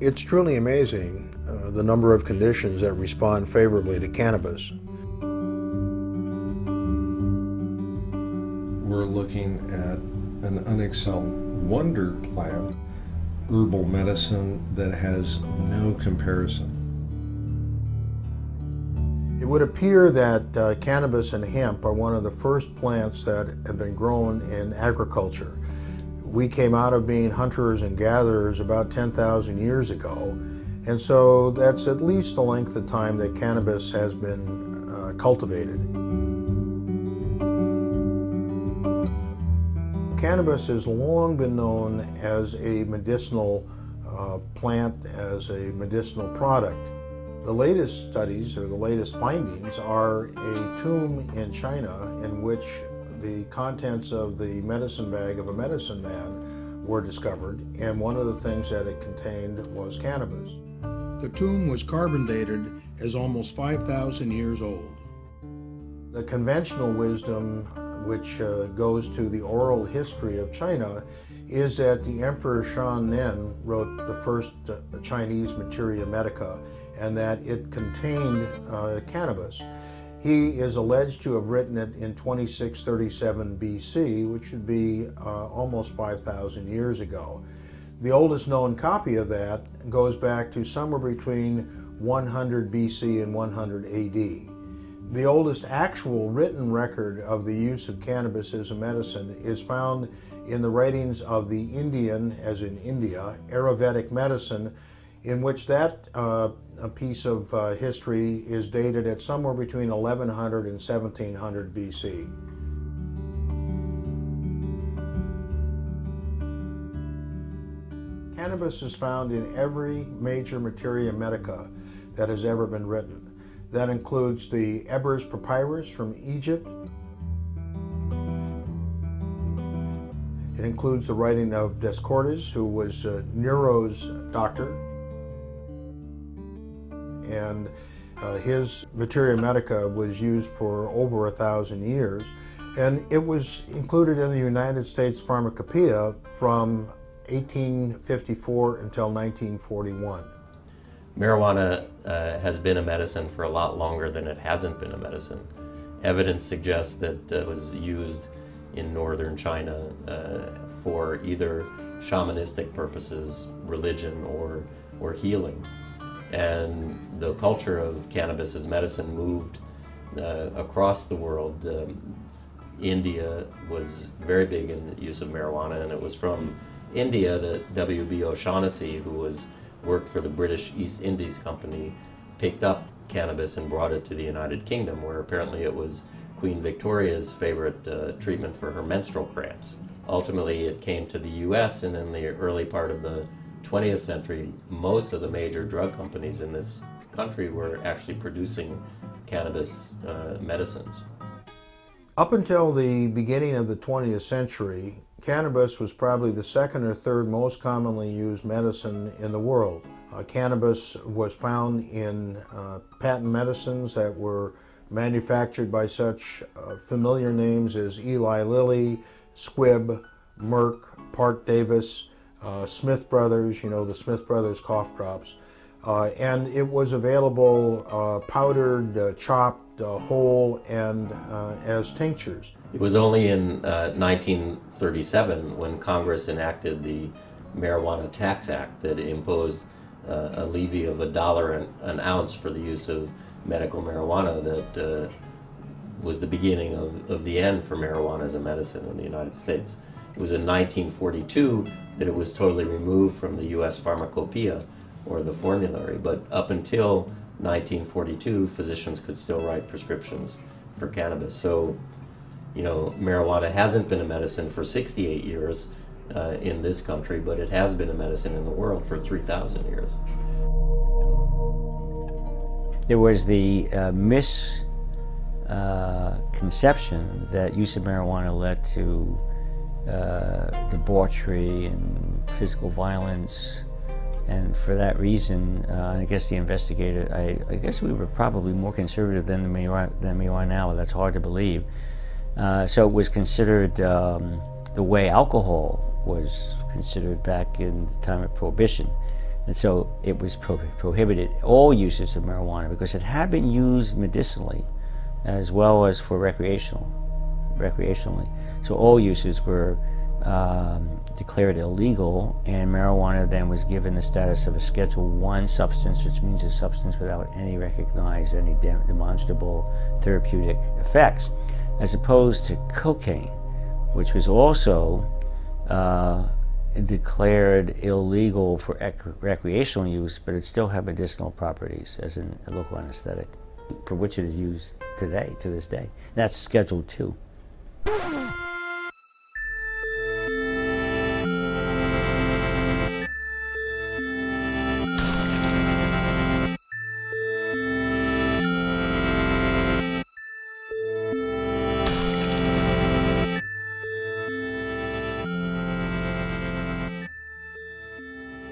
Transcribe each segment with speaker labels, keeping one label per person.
Speaker 1: It's truly amazing the number of conditions that respond favorably to cannabis.
Speaker 2: We're looking at an unexcelled wonder plant, herbal medicine that has no comparison.
Speaker 1: It would appear that cannabis and hemp are one of the first plants that have been grown in agriculture. We came out of being hunters and gatherers about 10,000 years ago, and so that's at least the length of time that cannabis has been cultivated. Cannabis has long been known as a medicinal plant, as a medicinal product. The latest studies, or the latest findings, are a tomb in China in which the contents of the medicine bag of a medicine man were discovered, and one of the things that it contained was cannabis. The tomb was carbon dated as almost 5,000 years old. The conventional wisdom, which goes to the oral history of China, is that the Emperor Shan wrote the first Chinese Materia Medica, and that it contained cannabis. He is alleged to have written it in 2637 BC, which would be almost 5,000 years ago. The oldest known copy of that goes back to somewhere between 100 BC and 100 AD. The oldest actual written record of the use of cannabis as a medicine is found in the writings of the Indian, as in India, Ayurvedic medicine, in which that a piece of history is dated at somewhere between 1100 and 1700 BC. Cannabis is found in every major materia medica that has ever been written. That includes the Ebers Papyrus from Egypt. It includes the writing of Descartes, who was Nero's doctor, and his Materia Medica was used for over 1,000 years, and it was included in the United States Pharmacopoeia from 1854 until 1941.
Speaker 3: Marijuana has been a medicine for a lot longer than it hasn't been a medicine. Evidence suggests that it was used in northern China for either shamanistic purposes, religion, or healing. And the culture of cannabis as medicine moved across the world. India was very big in the use of marijuana, and it was from India that W.B. O'Shaughnessy, who worked for the British East Indies Company, picked up cannabis and brought it to the United Kingdom, where apparently it was Queen Victoria's favorite treatment for her menstrual cramps. Ultimately, it came to the U.S., and in the early part of the 20th century, most of the major drug companies in this country were actually producing cannabis medicines.
Speaker 1: Up until the beginning of the 20th century, cannabis was probably the second or third most commonly used medicine in the world. Cannabis was found in patent medicines that were manufactured by such familiar names as Eli Lilly, Squibb, Merck, Parke-Davis, Smith Brothers, the Smith Brothers cough drops. And it was available powdered, chopped, whole, and as tinctures.
Speaker 3: It was only in 1937 when Congress enacted the Marijuana Tax Act that imposed a levy of $1 an ounce for the use of medical marijuana that was the beginning of the end for marijuana as a medicine in the United States. It was in 1942 that it was totally removed from the U.S. Pharmacopoeia, or the formulary, but up until 1942, physicians could still write prescriptions for cannabis. So, marijuana hasn't been a medicine for 68 years in this country, but it has been a medicine in the world for 3,000 years.
Speaker 4: There was the misconception that use of marijuana led to debauchery and physical violence, and for that reason, I guess the investigator, I guess we were probably more conservative than we are now. That's hard to believe. So it was considered the way alcohol was considered back in the time of Prohibition. And so it was prohibited, all uses of marijuana, because it had been used medicinally as well as for recreationally. So all uses were declared illegal, and marijuana then was given the status of a Schedule I substance, which means a substance without any recognized, any demonstrable therapeutic effects, as opposed to cocaine, which was also declared illegal for recreational use, but it still had medicinal properties as a local anesthetic, for which it is used today, to this day. That's Schedule II.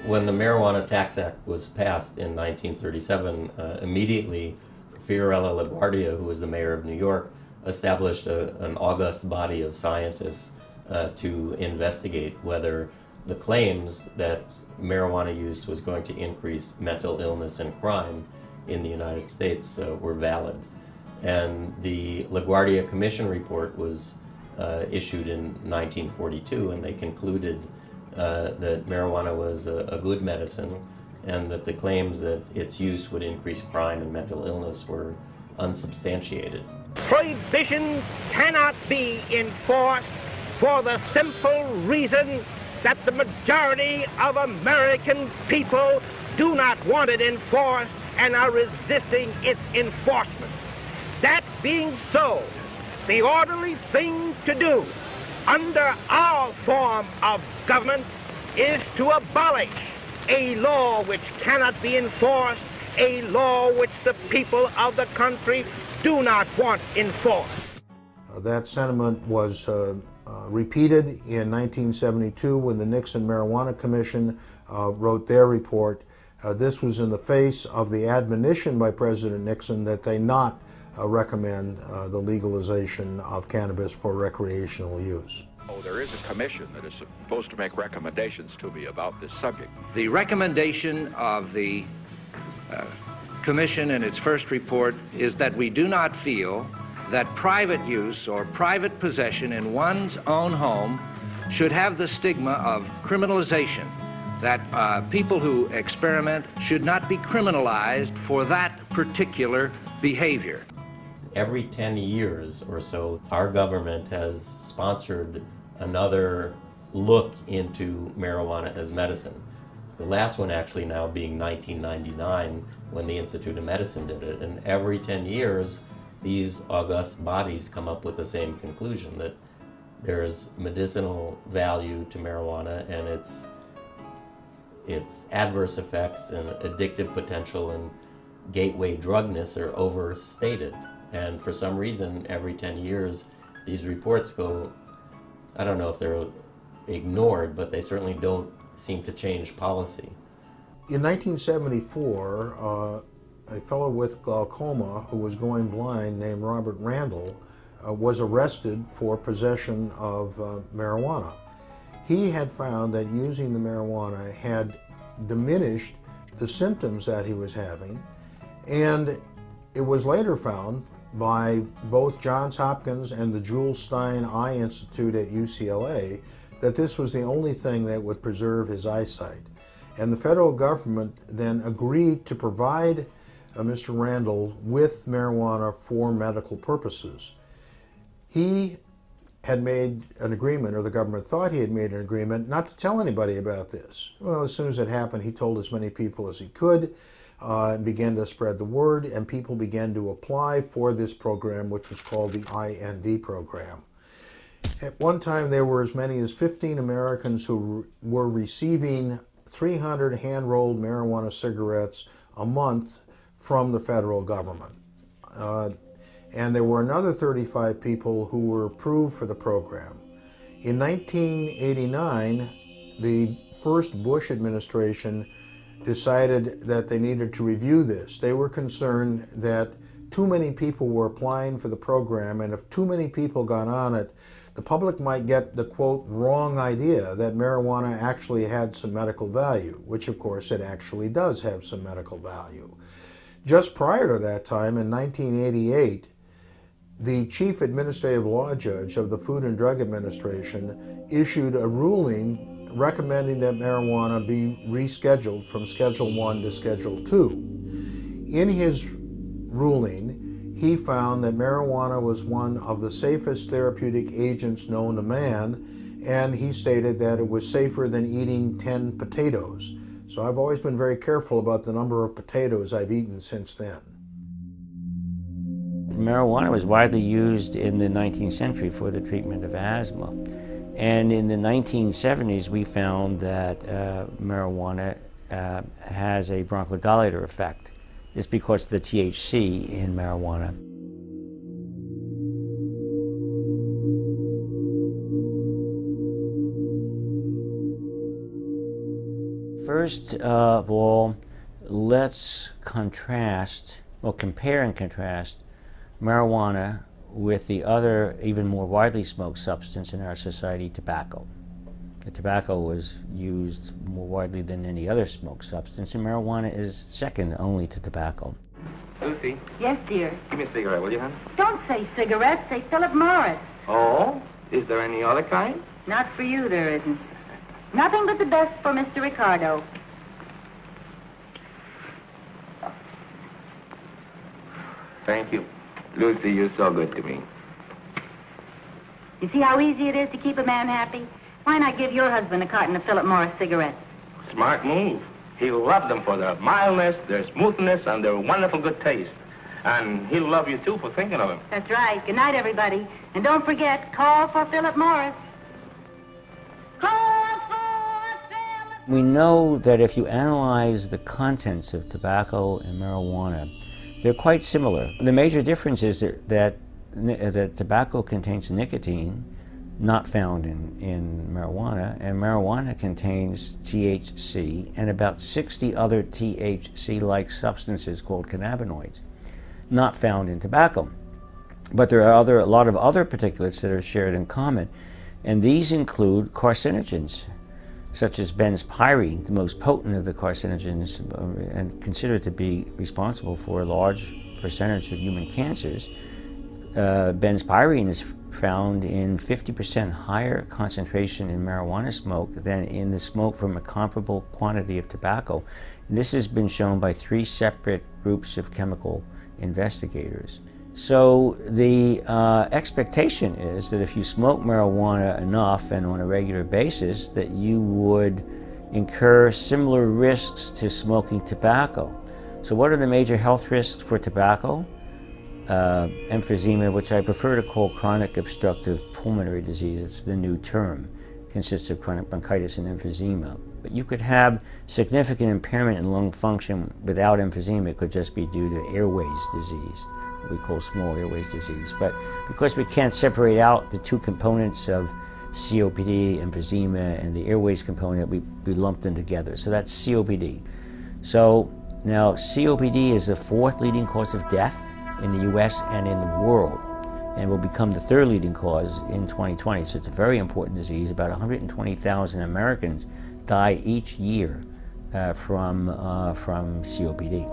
Speaker 3: When the Marijuana Tax Act was passed in 1937, immediately Fiorello LaGuardia, who was the mayor of New York, established an august body of scientists to investigate whether the claims that marijuana use was going to increase mental illness and crime in the United States were valid. And the LaGuardia Commission report was issued in 1942, and they concluded that marijuana was a good medicine, and that the claims that its use would increase crime and mental illness were unsubstantiated.
Speaker 5: Prohibition cannot be enforced for the simple reason that the majority of American people do not want it enforced and are resisting its enforcement. That being so, the orderly thing to do under our form of government is to abolish a law which cannot be enforced, a law which the people of the country do not want enforced.
Speaker 1: That sentiment was repeated in 1972 when the Nixon Marijuana Commission wrote their report. This was in the face of the admonition by President Nixon that they not recommend the legalization of cannabis for recreational use.
Speaker 6: Oh, there is a commission that is supposed to make recommendations to me about this subject.
Speaker 7: The recommendation of the Commission in its first report is that we do not feel that private use or private possession in one's own home should have the stigma of criminalization, that people who experiment should not be criminalized for that particular behavior.
Speaker 3: Every 10 years or so, our government has sponsored another look into marijuana as medicine. The last one actually now being 1999, when the Institute of Medicine did it. And every 10 years, these august bodies come up with the same conclusion, that there's medicinal value to marijuana, and its adverse effects and addictive potential and gateway drugness are overstated. And for some reason, every 10 years, these reports go, I don't know if they're ignored, but they certainly don't seem to change policy.
Speaker 1: In 1974, a fellow with glaucoma who was going blind named Robert Randall was arrested for possession of marijuana. He had found that using the marijuana had diminished the symptoms that he was having, and it was later found by both Johns Hopkins and the Jules Stein Eye Institute at UCLA that this was the only thing that would preserve his eyesight. And the federal government then agreed to provide Mr. Randall with marijuana for medical purposes. He had made an agreement, or the government thought he had made an agreement, not to tell anybody about this. Well, as soon as it happened, he told as many people as he could, and began to spread the word, and people began to apply for this program, which was called the IND program. At one time, there were as many as 15 Americans who were receiving 300 hand-rolled marijuana cigarettes a month from the federal government. And there were another 35 people who were approved for the program. In 1989, the first Bush administration decided that they needed to review this. They were concerned that too many people were applying for the program, and if too many people got on it, the public might get the, quote, wrong idea that marijuana actually had some medical value, which of course it actually does have some medical value. Just prior to that time, in 1988, the chief administrative law judge of the Food and Drug Administration issued a ruling recommending that marijuana be rescheduled from Schedule 1 to Schedule 2. In his ruling, he found that marijuana was one of the safest therapeutic agents known to man, and he stated that it was safer than eating 10 potatoes. So I've always been very careful about the number of potatoes I've eaten since then.
Speaker 4: Marijuana was widely used in the 19th century for the treatment of asthma. And in the 1970s, we found that marijuana has a bronchodilator effect. It's because of the THC in marijuana. First of all, let's compare and contrast marijuana with the other, even more widely smoked substance in our society, tobacco. The tobacco was used more widely than any other smoked substance, and marijuana is second only to tobacco.
Speaker 8: Lucy?
Speaker 9: Yes, dear?
Speaker 8: Give me a cigarette, will you, hon?
Speaker 9: Don't say cigarettes, say Philip Morris.
Speaker 8: Oh? Is there any other kind?
Speaker 9: Not for you, there isn't. Nothing but the best for Mr. Ricardo.
Speaker 8: Thank you. Lucy, you're so good to me.
Speaker 9: You see how easy it is to keep a man happy? Why not give your husband a carton of Philip Morris cigarettes?
Speaker 8: Smart move. He'll love them for their mildness, their smoothness, and their wonderful good taste. And he'll love you, too, for thinking of him.
Speaker 9: That's right. Good night, everybody. And don't forget, call for Philip Morris. Call for Philip.
Speaker 4: We know that if you analyze the contents of tobacco and marijuana, they're quite similar. The major difference is that tobacco contains nicotine, not found in marijuana, and marijuana contains THC and about 60 other THC-like substances called cannabinoids, not found in tobacco. But there are a lot of other particulates that are shared in common, and these include carcinogens, such as benzpyrene, the most potent of the carcinogens and considered to be responsible for a large percentage of human cancers. Benzpyrene is found in 50% higher concentration in marijuana smoke than in the smoke from a comparable quantity of tobacco. And this has been shown by 3 separate groups of chemical investigators. So the expectation is that if you smoke marijuana enough and on a regular basis, that you would incur similar risks to smoking tobacco. So what are the major health risks for tobacco? Emphysema, which I prefer to call chronic obstructive pulmonary disease. It's the new term. It consists of chronic bronchitis and emphysema. But you could have significant impairment in lung function without emphysema. It could just be due to airways disease, what we call small airways disease. But because we can't separate out the two components of COPD, emphysema, and the airways component, we lumped them together. So that's COPD. So now COPD is the 4th leading cause of death in the US and in the world, and will become the 3rd leading cause in 2020. So it's a very important disease. About 120,000 Americans die each year from COPD.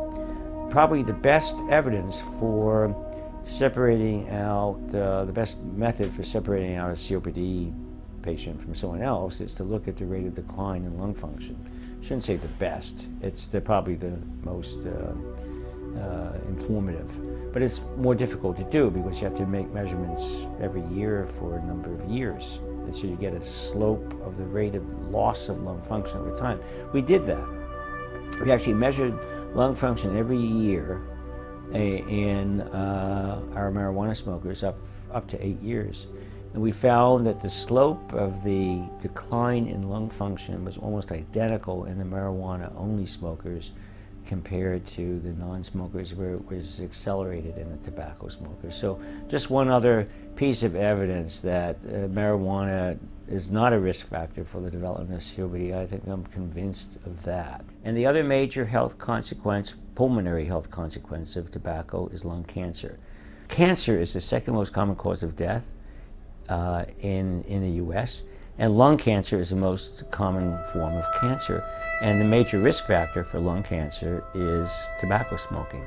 Speaker 4: Probably the best evidence for separating out, the best method for separating out a COPD patient from someone else is to look at the rate of decline in lung function. I shouldn't say the best, it's probably the most informative. But it's more difficult to do because you have to make measurements every year for a number of years. And so you get a slope of the rate of loss of lung function over time. We did that. We actually measured lung function every year in our marijuana smokers up to 8 years. And we found that the slope of the decline in lung function was almost identical in the marijuana-only smokers compared to the non-smokers, where it was accelerated in the tobacco smokers. So just one other piece of evidence that marijuana is not a risk factor for the development of COPD. I think I'm convinced of that. And the other major health consequence, pulmonary health consequence of tobacco, is lung cancer. Cancer is the 2nd most common cause of death. in the U.S., and lung cancer is the most common form of cancer. And the major risk factor for lung cancer is tobacco smoking.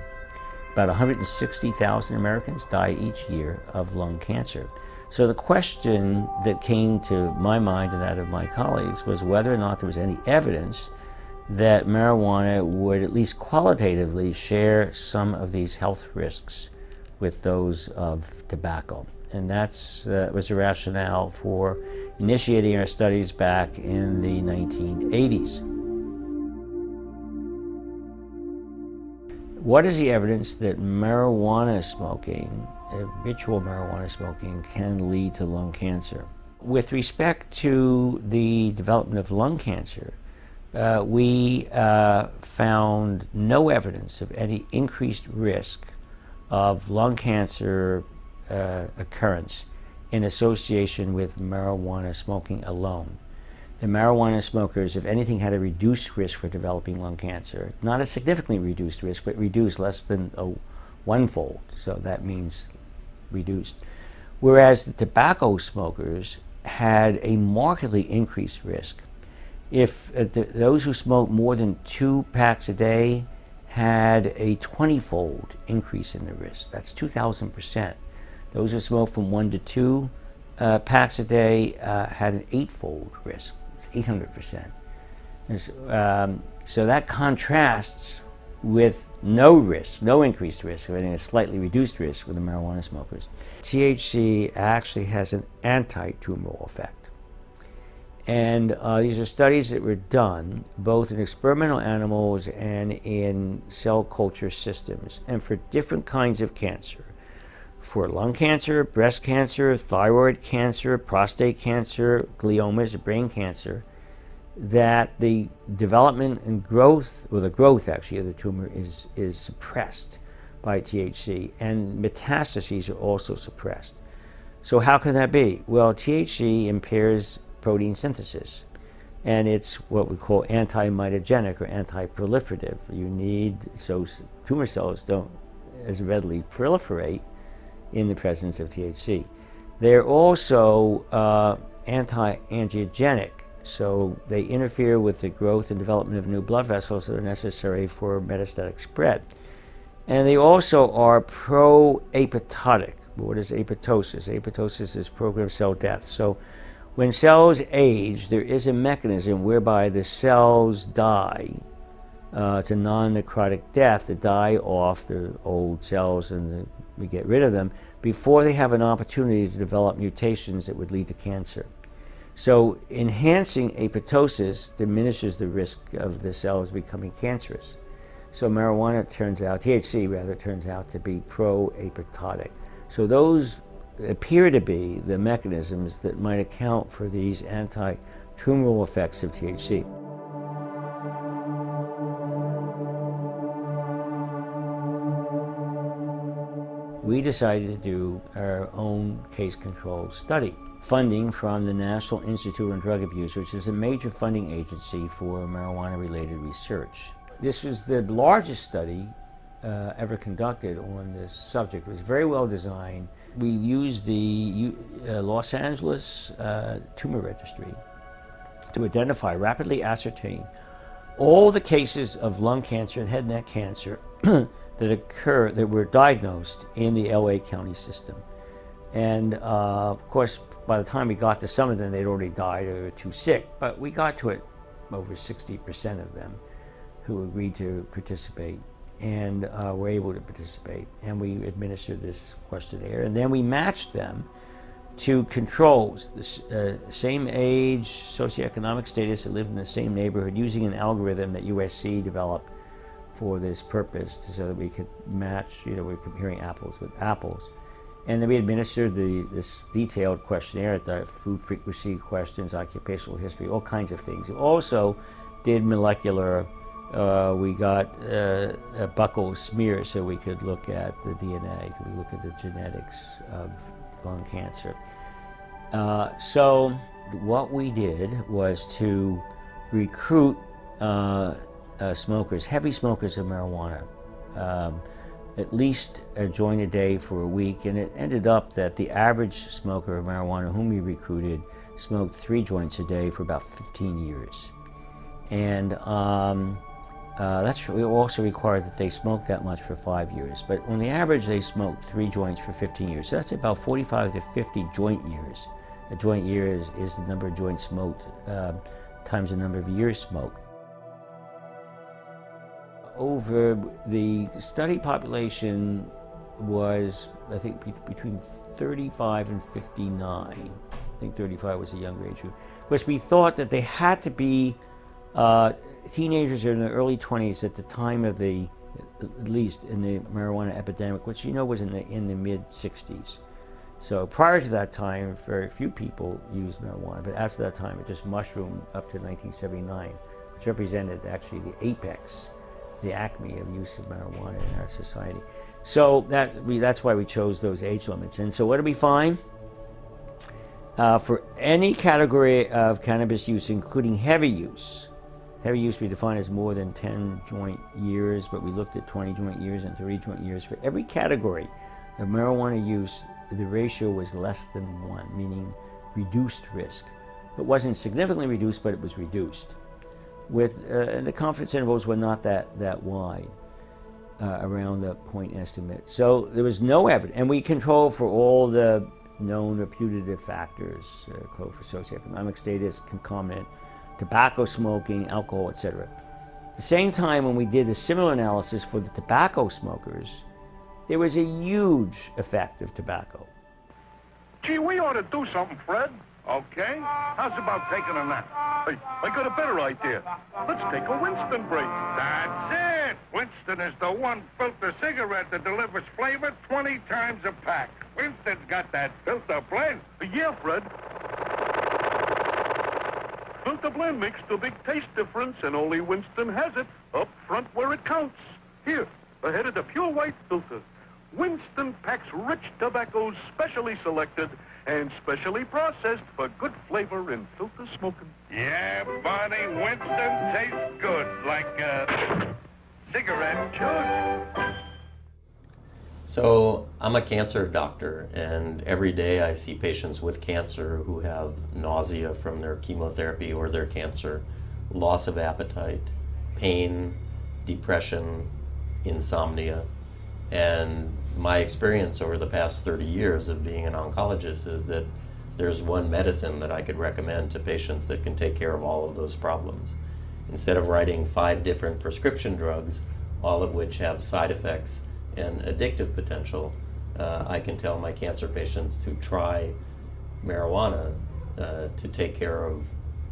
Speaker 4: About 160,000 Americans die each year of lung cancer. So the question that came to my mind and that of my colleagues was whether or not there was any evidence that marijuana would at least qualitatively share some of these health risks with those of tobacco. And that was the rationale for initiating our studies back in the 1980s. What is the evidence that marijuana smoking, habitual marijuana smoking, can lead to lung cancer? With respect to the development of lung cancer, we found no evidence of any increased risk of lung cancer occurrence in association with marijuana smoking alone. The marijuana smokers, if anything, had a reduced risk for developing lung cancer. Not a significantly reduced risk, but reduced less than one-fold, so that means reduced. Whereas the tobacco smokers had a markedly increased risk. If those who smoked more than 2 packs a day had a 20-fold increase in the risk. That's 2,000%. Those who smoked from 1 to 2 packs a day had an 8-fold risk. It's 800%. So that contrasts with no risk, no increased risk, or a slightly reduced risk with the marijuana smokers. THC actually has an anti-tumoral effect. And these are studies that were done both in experimental animals and in cell culture systems, and for different kinds of cancer. For lung cancer, breast cancer, thyroid cancer, prostate cancer, gliomas, brain cancer, that the development and growth, or the growth actually of the tumor is suppressed by THC, and metastases are also suppressed. So how can that be? Well, THC impairs protein synthesis, and it's what we call anti-mitogenic or anti-proliferative. You need, so tumor cells don't as readily proliferate in the presence of THC. They're also anti-angiogenic, so they interfere with the growth and development of new blood vessels that are necessary for metastatic spread. And they also are pro-apoptotic. What is apoptosis? Apoptosis is programmed cell death. So when cells age, there is a mechanism whereby the cells die. It's a non-necrotic death to die off the old cells, and we get rid of them before they have an opportunity to develop mutations that would lead to cancer. So enhancing apoptosis diminishes the risk of the cells becoming cancerous. So marijuana turns out, THC rather, turns out to be pro-apoptotic. So those appear to be the mechanisms that might account for these anti-tumoral effects of THC. We decided to do our own case-control study. Funding from the National Institute on Drug Abuse, which is a major funding agency for marijuana-related research. This was the largest study ever conducted on this subject. It was very well designed. We used the Los Angeles Tumor Registry to identify, rapidly ascertain all the cases of lung cancer and head and neck cancer that were diagnosed in the LA County system. And of course, by the time we got to some of them, they'd already died or were too sick, but we got to it over 60% of them who agreed to participate and were able to participate. And we administered this questionnaire, and then we matched them to controls, the same age, socioeconomic status, that lived in the same neighborhood, using an algorithm that USC developed for this purpose, so that we could match, we're comparing apples with apples. And then we administered this detailed questionnaire, the food frequency questions, occupational history, all kinds of things. We also did molecular, we got a buccal smear so we could look at the DNA, we look at the genetics of lung cancer. So what we did was to recruit smokers, heavy smokers of marijuana, at least a joint a day for a week, and it ended up that the average smoker of marijuana whom we recruited smoked 3 joints a day for about 15 years. And we also required that they smoke that much for 5 years. But on the average, they smoked 3 joints for 15 years. So that's about 45 to 50 joint years. A joint year is the number of joints smoked times the number of years smoked. Over the study population was, I think, between 35 and 59. I think 35 was a younger age group. Of course, we thought that they had to be teenagers in their early 20s at the time of the, at least in the marijuana epidemic, which was in the mid-60s. So prior to that time, very few people used marijuana, but after that time, it just mushroomed up to 1979, which represented actually the apex, the acme of use of marijuana in our society. So that's why we chose those age limits. And so what do we find? For any category of cannabis use, including heavy use we define as more than 10 joint years, but we looked at 20 joint years and 30 joint years. For every category of marijuana use, the ratio was less than 1, meaning reduced risk. It wasn't significantly reduced, but it was reduced. With the confidence intervals were not that wide around the point estimate. So there was no evidence, and we controlled for all the known or putative factors, for socioeconomic status, concomitant, tobacco smoking, alcohol, etc. At the same time, when we did a similar analysis for the tobacco smokers, there was a huge effect of tobacco.
Speaker 10: Gee, we ought to do something, Fred. Okay? How's about taking a nap? Hey, I got a better idea. Let's take a Winston break.
Speaker 6: That's it! Winston is the one filter cigarette that delivers flavor 20 times a pack. Winston's got that filter blend.
Speaker 10: Yeah, Fred. Filter blend makes the big taste difference, and only Winston has it up front where it counts. Here, ahead of the pure white filter. Winston packs rich tobaccos specially selected and specially processed for good flavor in filter smoking.
Speaker 6: Yeah, Barney, Winston tastes good, like a cigarette should.
Speaker 3: So I'm a cancer doctor, and every day I see patients with cancer who have nausea from their chemotherapy or their cancer, loss of appetite, pain, depression, insomnia. And my experience over the past 30 years of being an oncologist is that there's one medicine that I could recommend to patients that can take care of all of those problems. Instead of writing 5 different prescription drugs, all of which have side effects and addictive potential, I can tell my cancer patients to try marijuana to take care of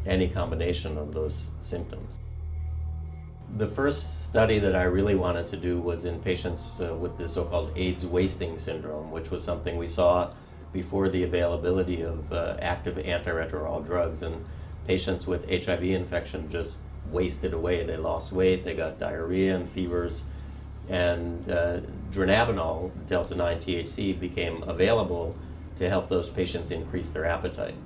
Speaker 3: any combination of those symptoms. The first study that I really wanted to do was in patients with the so-called AIDS wasting syndrome, which was something we saw before the availability of active antiretroviral drugs, and patients with HIV infection just wasted away. They lost weight, they got diarrhea and fevers, and dronabinol, delta-9 THC, became available to help those patients increase their appetite.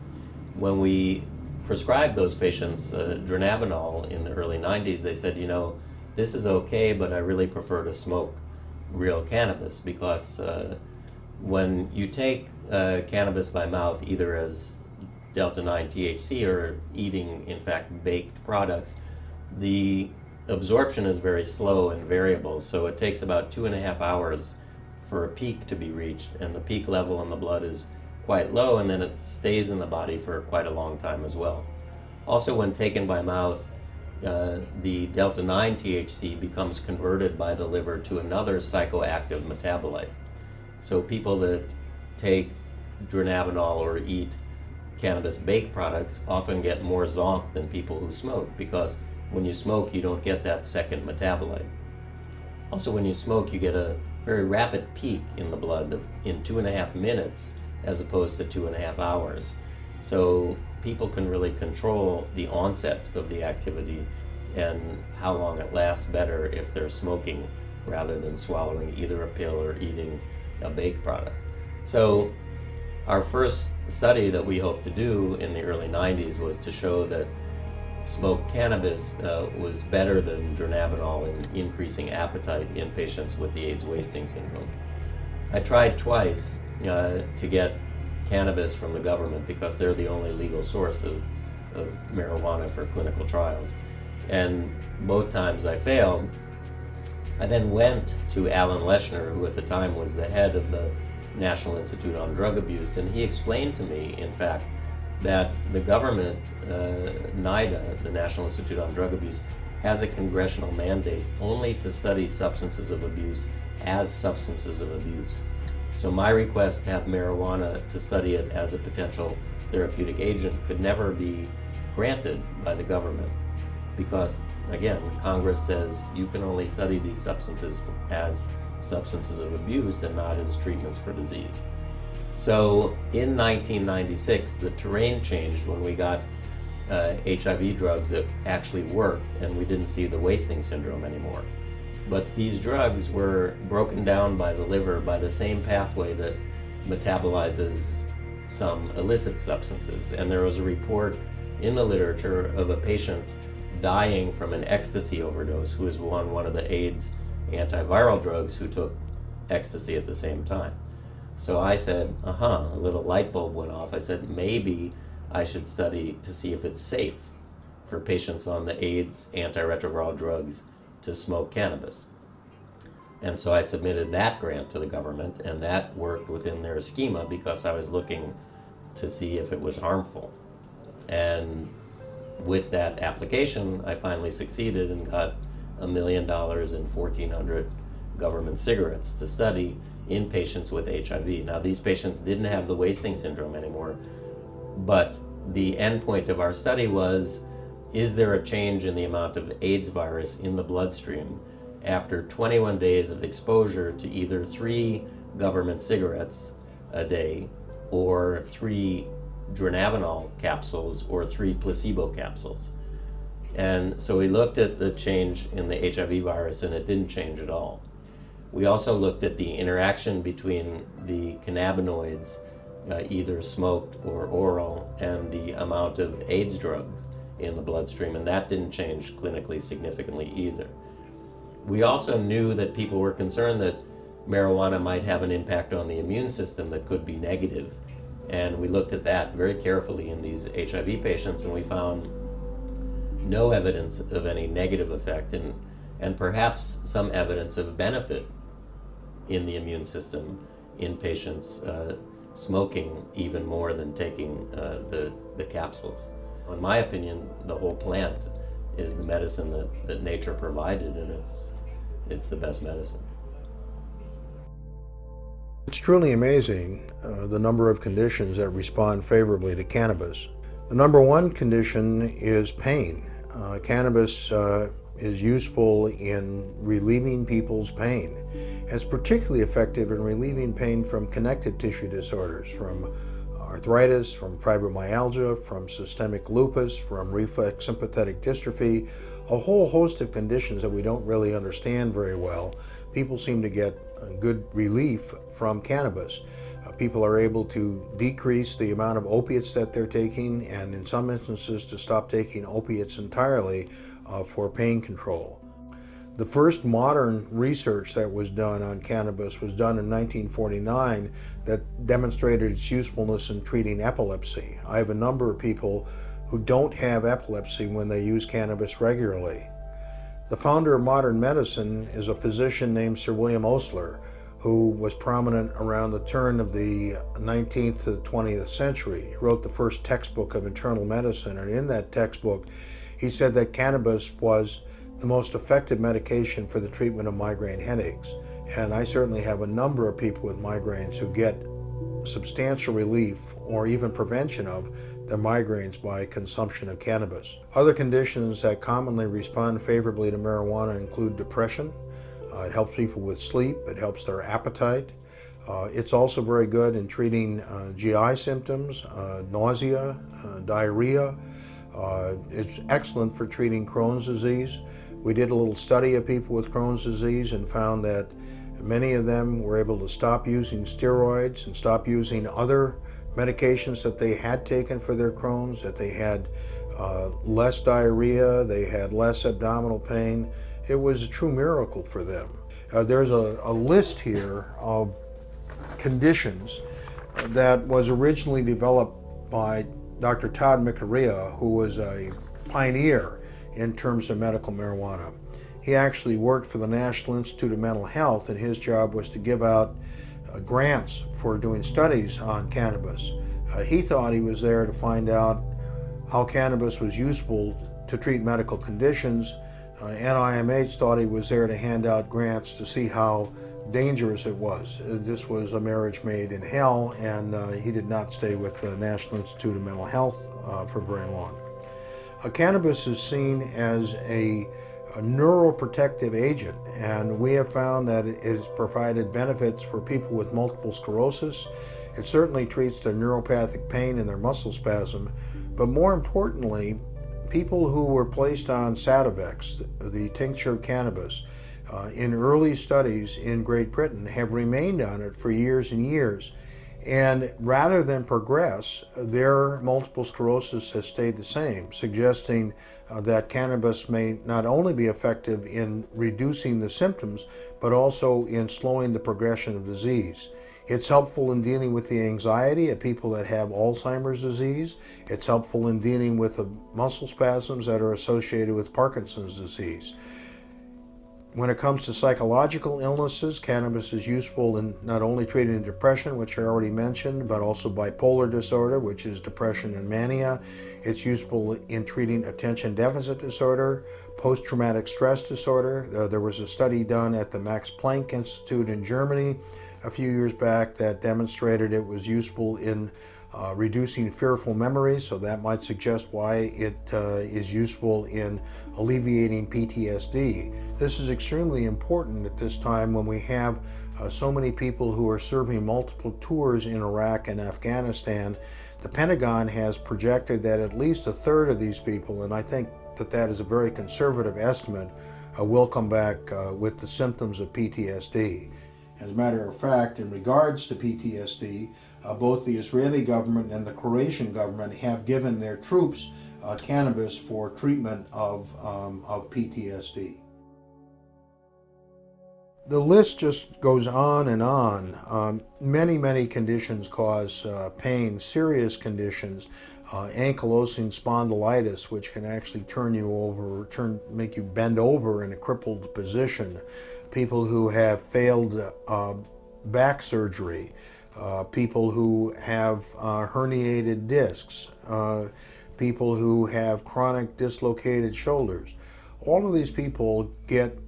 Speaker 3: When we prescribed those patients dronabinol in the early 90s, they said, this is okay, but I really prefer to smoke real cannabis, because when you take cannabis by mouth, either as delta-9 THC or eating, in fact, baked products, the absorption is very slow and variable, so it takes about 2.5 hours for a peak to be reached, and the peak level in the blood is quite low, and then it stays in the body for quite a long time as well. Also, when taken by mouth, the delta-9 THC becomes converted by the liver to another psychoactive metabolite. So people that take dronabinol or eat cannabis baked products often get more zonk than people who smoke, because when you smoke, you don't get that second metabolite. Also, when you smoke, you get a very rapid peak in the blood in 2.5 minutes, as opposed to 2.5 hours. So people can really control the onset of the activity and how long it lasts better if they're smoking rather than swallowing either a pill or eating a baked product. So our first study that we hoped to do in the early 90s was to show that smoked cannabis was better than dronabinol in increasing appetite in patients with the AIDS wasting syndrome. I tried twice to get cannabis from the government because they're the only legal source of marijuana for clinical trials. And both times I failed. I then went to Alan Leshner, who at the time was the head of the National Institute on Drug Abuse, and he explained to me, in fact, that the government, NIDA, the National Institute on Drug Abuse, has a congressional mandate only to study substances of abuse as substances of abuse. So my request to have marijuana to study it as a potential therapeutic agent could never be granted by the government because, again, Congress says you can only study these substances as substances of abuse and not as treatments for disease. So in 1996, the terrain changed when we got HIV drugs that actually worked and we didn't see the wasting syndrome anymore. But these drugs were broken down by the liver by the same pathway that metabolizes some illicit substances. And there was a report in the literature of a patient dying from an ecstasy overdose who was on one of the AIDS antiviral drugs who took ecstasy at the same time. So I said, a little light bulb went off. I said, maybe I should study to see if it's safe for patients on the AIDS antiretroviral drugs to smoke cannabis. And so I submitted that grant to the government, and that worked within their schema because I was looking to see if it was harmful. And with that application, I finally succeeded and got $1 million and 1,400 government cigarettes to study in patients with HIV. Now, these patients didn't have the wasting syndrome anymore, but the endpoint of our study was, is there a change in the amount of AIDS virus in the bloodstream after 21 days of exposure to either 3 government cigarettes a day or 3 dronabinol capsules or 3 placebo capsules? And so we looked at the change in the HIV virus, and it didn't change at all. We also looked at the interaction between the cannabinoids, either smoked or oral, and the amount of AIDS drug in the bloodstream, and that didn't change clinically significantly either. We also knew that people were concerned that marijuana might have an impact on the immune system that could be negative, and we looked at that very carefully in these HIV patients, and we found no evidence of any negative effect, and perhaps some evidence of benefit in the immune system in patients smoking even more than taking the capsules. In my opinion, the whole plant is the medicine that nature provided, and it's the best medicine.
Speaker 1: It's truly amazing the number of conditions that respond favorably to cannabis. The number one condition is pain. Cannabis is useful in relieving people's pain. It's particularly effective in relieving pain from connective tissue disorders, from arthritis, from fibromyalgia, from systemic lupus, from reflex sympathetic dystrophy, a whole host of conditions that we don't really understand very well. People seem to get good relief from cannabis. People are able to decrease the amount of opiates that they're taking, and in some instances to stop taking opiates entirely for pain control. The first modern research that was done on cannabis was done in 1949 that demonstrated its usefulness in treating epilepsy. I have a number of people who don't have epilepsy when they use cannabis regularly. The founder of modern medicine is a physician named Sir William Osler, who was prominent around the turn of the 19th to the 20th century. He wrote the first textbook of internal medicine, and in that textbook he said that cannabis was the most effective medication for the treatment of migraine headaches. And I certainly have a number of people with migraines who get substantial relief or even prevention of their migraines by consumption of cannabis. Other conditions that commonly respond favorably to marijuana include depression. It helps people with sleep, it helps their appetite. It's also very good in treating GI symptoms, nausea, diarrhea. It's excellent for treating Crohn's disease. We did a little study of people with Crohn's disease and found that many of them were able to stop using steroids and stop using other medications that they had taken for their Crohn's, that they had less diarrhea, they had less abdominal pain. It was a true miracle for them. There's a list here of conditions that was originally developed by Dr. Todd McArea, who was a pioneer in terms of medical marijuana. He actually worked for the National Institute of Mental Health, and his job was to give out grants for doing studies on cannabis. He thought he was there to find out how cannabis was useful to treat medical conditions. NIMH thought he was there to hand out grants to see how dangerous it was. This was a marriage made in hell, and he did not stay with the National Institute of Mental Health for very long. Cannabis is seen as a neuroprotective agent, and we have found that it has provided benefits for people with multiple sclerosis. It certainly treats their neuropathic pain and their muscle spasm, but more importantly, people who were placed on Sativex, the tincture of cannabis, in early studies in Great Britain have remained on it for years and years, and rather than progress, their multiple sclerosis has stayed the same, suggesting that cannabis may not only be effective in reducing the symptoms, but also in slowing the progression of disease. It's helpful in dealing with the anxiety of people that have Alzheimer's disease. It's helpful in dealing with the muscle spasms that are associated with Parkinson's disease. When it comes to psychological illnesses, cannabis is useful in not only treating depression, which I already mentioned, but also bipolar disorder, which is depression and mania. It's useful in treating attention deficit disorder, post-traumatic stress disorder. There was a study done at the Max Planck Institute in Germany a few years back that demonstrated it was useful in reducing fearful memories, so that might suggest why it is useful in alleviating PTSD. This is extremely important at this time when we have so many people who are serving multiple tours in Iraq and Afghanistan. The Pentagon has projected that at least a third of these people, and I think that that is a very conservative estimate, will come back with the symptoms of PTSD. As a matter of fact, in regards to PTSD, both the Israeli government and the Croatian government have given their troops cannabis for treatment of PTSD. The list just goes on and on. Many conditions cause pain, serious conditions, ankylosing spondylitis, which can actually turn you over, make you bend over in a crippled position. People who have failed back surgery, people who have herniated discs, people who have chronic dislocated shoulders. All of these people get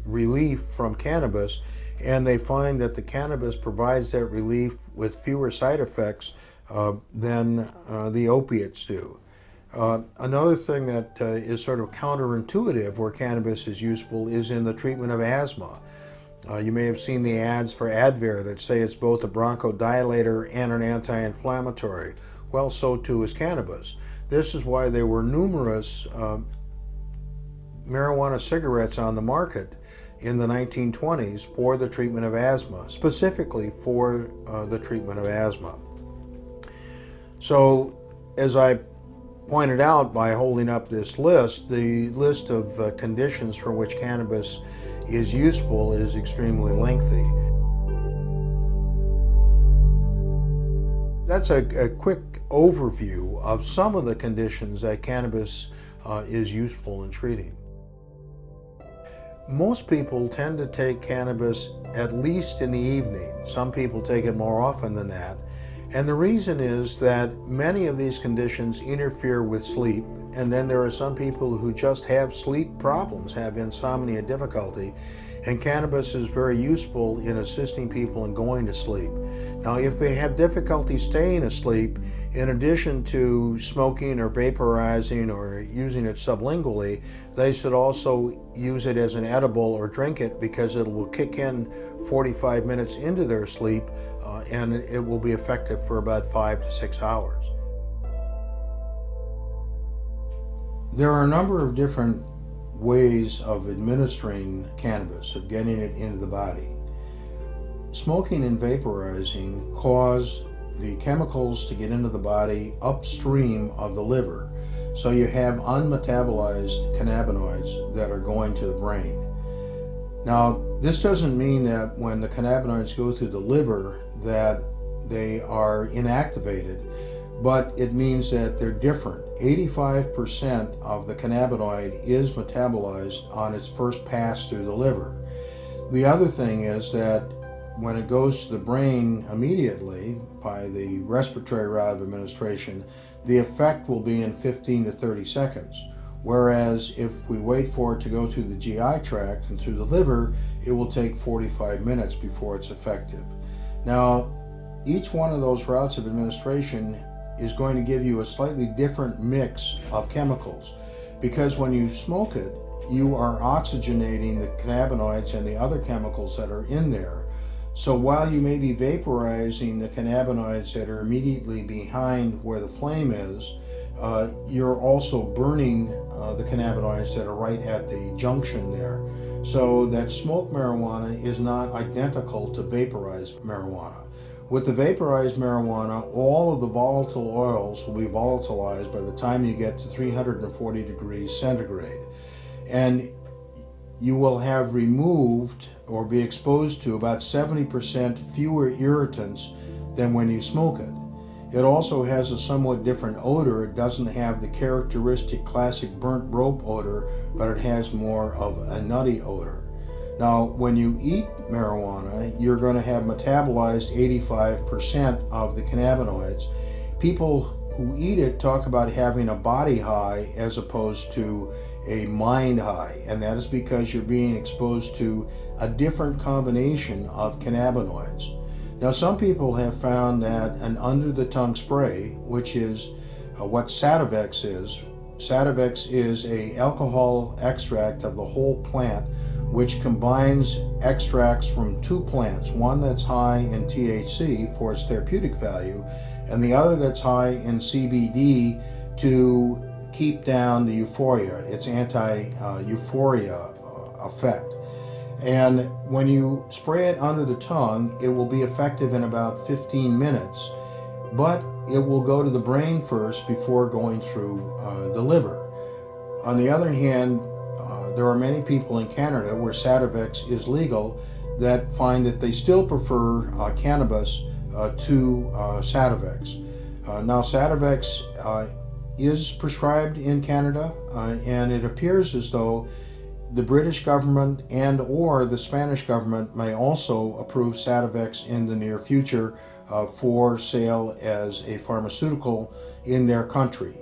Speaker 1: relief from cannabis, and they find that the cannabis provides that relief with fewer side effects than the opiates do. Another thing that is sort of counterintuitive where cannabis is useful is in the treatment of asthma. You may have seen the ads for Advair that say it's both a bronchodilator and an anti-inflammatory. Well, so too is cannabis. This is why there were numerous marijuana cigarettes on the market in the 1920s for the treatment of asthma, specifically for the treatment of asthma. So, as I pointed out by holding up this list, the list of conditions for which cannabis is useful is extremely lengthy. That's a quick overview of some of the conditions that cannabis is useful in treating. Most people tend to take cannabis at least in the evening. Some people take it more often than that. And the reason is that many of these conditions interfere with sleep, and then there are some people who just have sleep problems, have insomnia difficulty, and cannabis is very useful in assisting people in going to sleep. Now, if they have difficulty staying asleep, in addition to smoking or vaporizing or using it sublingually, they should also use it as an edible or drink it, because it will kick in 45 minutes into their sleep and it will be effective for about 5 to 6 hours. There are a number of different ways of administering cannabis, of getting it into the body. Smoking and vaporizing cause the chemicals to get into the body upstream of the liver. So you have unmetabolized cannabinoids that are going to the brain. Now, this doesn't mean that when the cannabinoids go through the liver that they are inactivated, but it means that they're different. 85% of the cannabinoid is metabolized on its first pass through the liver. The other thing is that when it goes to the brain immediately by the respiratory route of administration, the effect will be in 15 to 30 seconds. Whereas if we wait for it to go through the GI tract and through the liver, it will take 45 minutes before it's effective. Now, each one of those routes of administration is going to give you a slightly different mix of chemicals, because when you smoke it, you are oxygenating the cannabinoids and the other chemicals that are in there. So while you may be vaporizing the cannabinoids that are immediately behind where the flame is, you're also burning the cannabinoids that are right at the junction there. So that smoked marijuana is not identical to vaporized marijuana. With the vaporized marijuana, all of the volatile oils will be volatilized by the time you get to 340 degrees centigrade. And you will have removed or be exposed to about 70% fewer irritants than when you smoke it. It also has a somewhat different odor. It doesn't have the characteristic classic burnt rope odor, but it has more of a nutty odor. Now, when you eat marijuana, you're going to have metabolized 85% of the cannabinoids. People who eat it talk about having a body high as opposed to a mind high, and that is because you're being exposed to a different combination of cannabinoids. Now, some people have found that an under-the-tongue spray, which is what Sativex is. Sativex is an alcohol extract of the whole plant, which combines extracts from two plants, one that's high in THC for its therapeutic value, and the other that's high in CBD to keep down the euphoria, its anti-euphoria effect. And when you spray it under the tongue, it will be effective in about 15 minutes, but it will go to the brain first before going through the liver. On the other hand, there are many people in Canada where Sativex is legal that find that they still prefer cannabis to Sativex. Now, Sativex is prescribed in Canada, and it appears as though the British government and or the Spanish government may also approve Sativex in the near future for sale as a pharmaceutical in their country.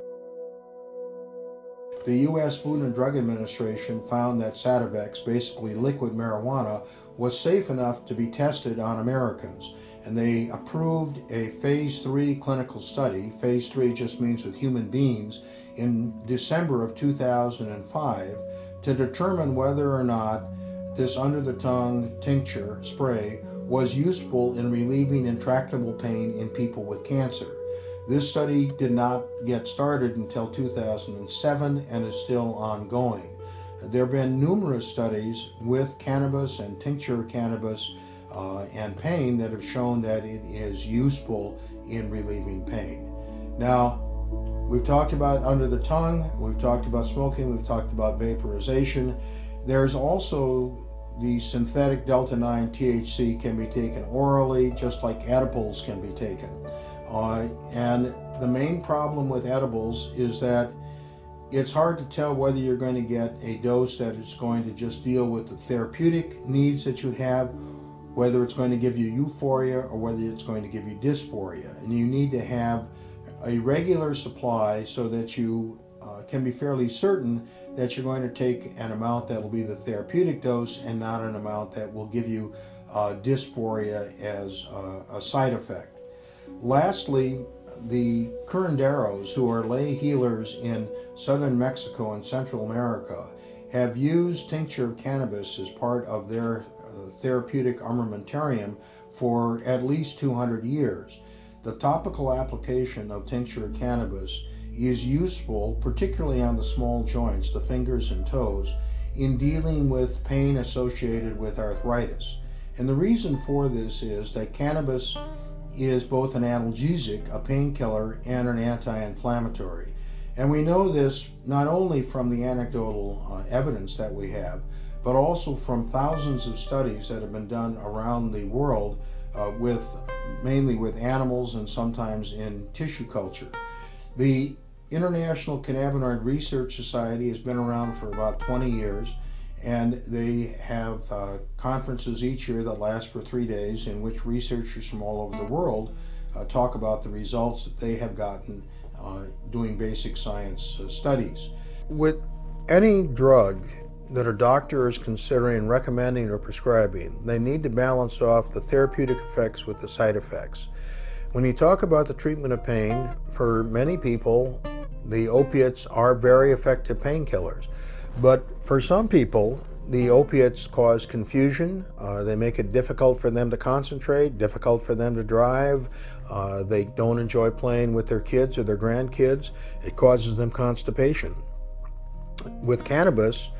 Speaker 1: The U.S. Food and Drug Administration found that Sativex, basically liquid marijuana, was safe enough to be tested on Americans, and they approved a phase 3 clinical study. Phase 3 just means with human beings, in December of 2005 to determine whether or not this under-the-tongue tincture spray was useful in relieving intractable pain in people with cancer. This study did not get started until 2007 and is still ongoing. There have been numerous studies with cannabis and tincture cannabis and pain that have shown that it is useful in relieving pain. Now, we've talked about under the tongue, we've talked about smoking, we've talked about vaporization. There's also the synthetic delta-9 THC can be taken orally, just like edibles can be taken. And the main problem with edibles is that it's hard to tell whether you're going to get a dose that is going to just deal with the therapeutic needs that you have, whether it's going to give you euphoria or whether it's going to give you dysphoria. And you need to have a regular supply so that you can be fairly certain that you're going to take an amount that will be the therapeutic dose and not an amount that will give you dysphoria as a side effect. Lastly, the curanderos, who are lay healers in southern Mexico and Central America, have used tincture of cannabis as part of their therapeutic armamentarium for at least 200 years. The topical application of tincture of cannabis is useful, particularly on the small joints, the fingers and toes, in dealing with pain associated with arthritis. And the reason for this is that cannabis is both an analgesic, a painkiller, and an anti-inflammatory. And we know this not only from the anecdotal evidence that we have, but also from thousands of studies that have been done around the world mainly with animals and sometimes in tissue culture. The International Cannabinoid Research Society has been around for about 20 years, and they have conferences each year that last for 3 days in which researchers from all over the world talk about the results that they have gotten doing basic science studies. With any drug that a doctor is considering recommending or prescribing, they need to balance off the therapeutic effects with the side effects. When you talk about the treatment of pain, for many people, the opiates are very effective painkillers. But for some people, the opiates cause confusion. They make it difficult for them to concentrate, difficult for them to drive. They don't enjoy playing with their kids or their grandkids. It causes them constipation. With cannabis,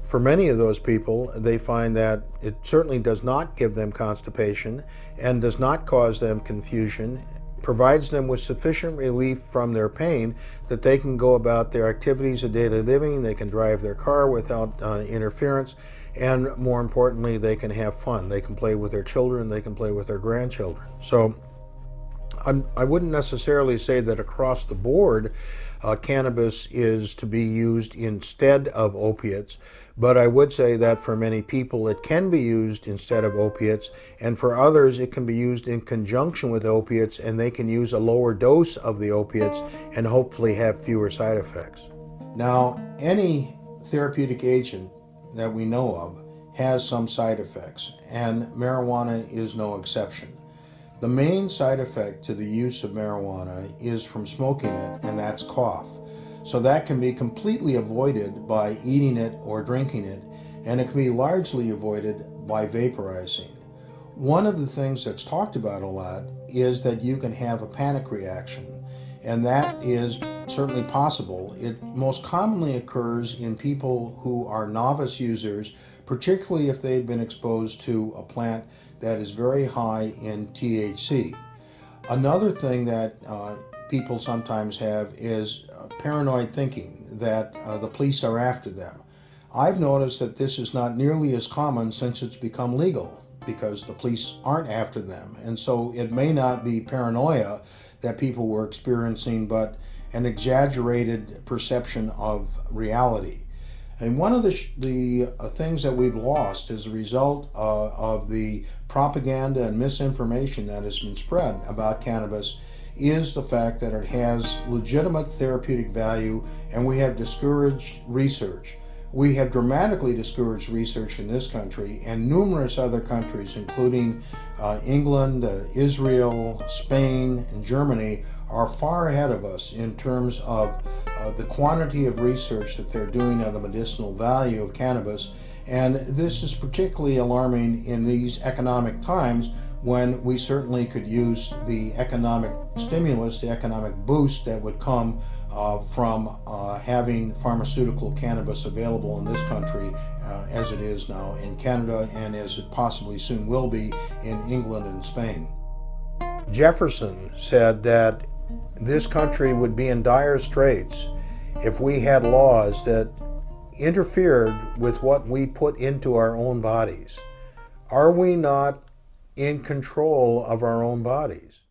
Speaker 1: for many of those people, they find that it certainly does not give them constipation and does not cause them confusion, provides them with sufficient relief from their pain that they can go about their activities of daily living, they can drive their car without interference, and more importantly, they can have fun. They can play with their children, they can play with their grandchildren. So I wouldn't necessarily say that across the board cannabis is to be used instead of opiates, but I would say that for many people it can be used instead of opiates, and for others it can be used in conjunction with opiates, and they can use a lower dose of the opiates and hopefully have fewer side effects. Now, any therapeutic agent that we know of has some side effects, and marijuana is no exception. The main side effect to the use of marijuana is from smoking it, and that's cough. So that can be completely avoided by eating it or drinking it, and it can be largely avoided by vaporizing. One of the things that's talked about a lot is that you can have a panic reaction, and that is certainly possible. It most commonly occurs in people who are novice users, particularly if they've been exposed to a plant that is very high in THC. Another thing that people sometimes have is paranoid thinking that the police are after them. I've noticed that this is not nearly as common since it's become legal, because the police aren't after them. And so it may not be paranoia that people were experiencing, but an exaggerated perception of reality. And one of the things that we've lost as a result of the propaganda and misinformation that has been spread about cannabis is the fact that it has legitimate therapeutic value, and we have discouraged research. We have dramatically discouraged research in this country, and numerous other countries, including England, Israel, Spain, and Germany, are far ahead of us in terms of the quantity of research that they're doing on the medicinal value of cannabis. And this is particularly alarming in these economic times, when we certainly could use the economic stimulus, the economic boost that would come from having pharmaceutical cannabis available in this country as it is now in Canada, and as it possibly soon will be in England and Spain. Jefferson said that this country would be in dire straits if we had laws that interfered with what we put into our own bodies. Are we not in control of our own bodies?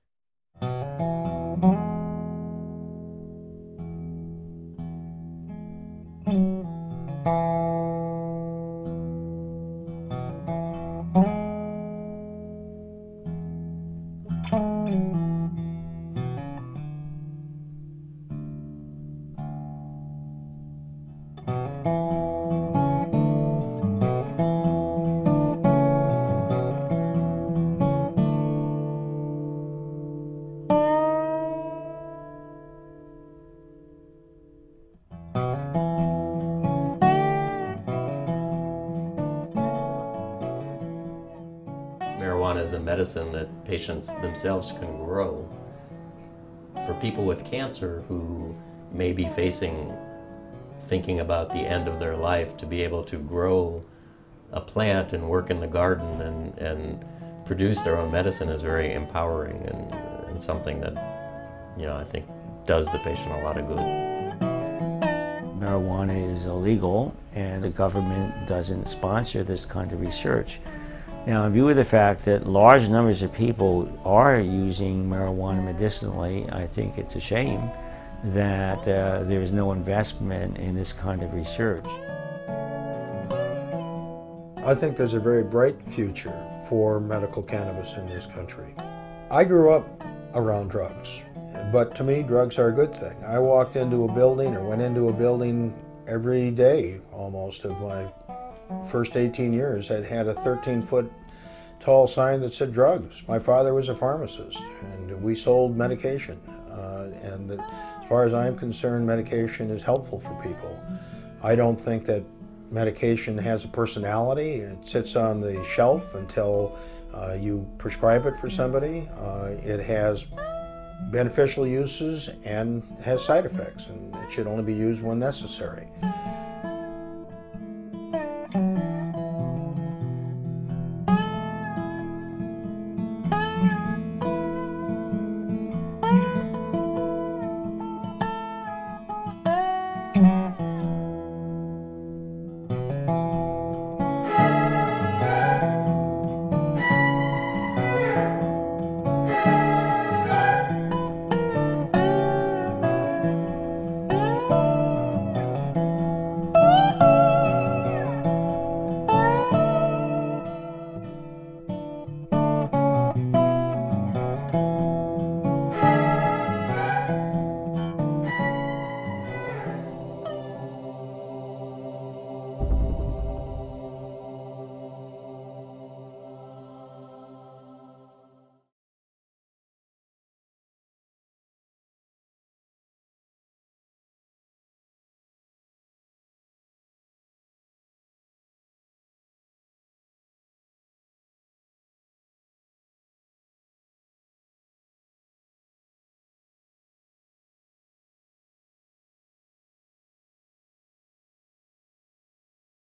Speaker 3: Marijuana is a medicine that patients themselves can grow. For people with cancer who may be thinking about the end of their life, to be able to grow a plant and work in the garden and produce their own medicine is very empowering and something that, I think does the patient a lot of good.
Speaker 4: Marijuana is illegal, and the government doesn't sponsor this kind of research. Now, in view of the fact that large numbers of people are using marijuana medicinally, I think it's a shame that there is no investment in this kind of research.
Speaker 1: I think there's a very bright future for medical cannabis in this country. I grew up around drugs, but to me, drugs are a good thing. I walked into a building or went into a building every day almost of my first 18 years that had a 13-foot tall sign that said drugs. My father was a pharmacist, and we sold medication. And as far as I'm concerned, medication is helpful for people. I don't think that medication has a personality. It sits on the shelf until you prescribe it for somebody. It has beneficial uses and has side effects, and it should only be used when necessary.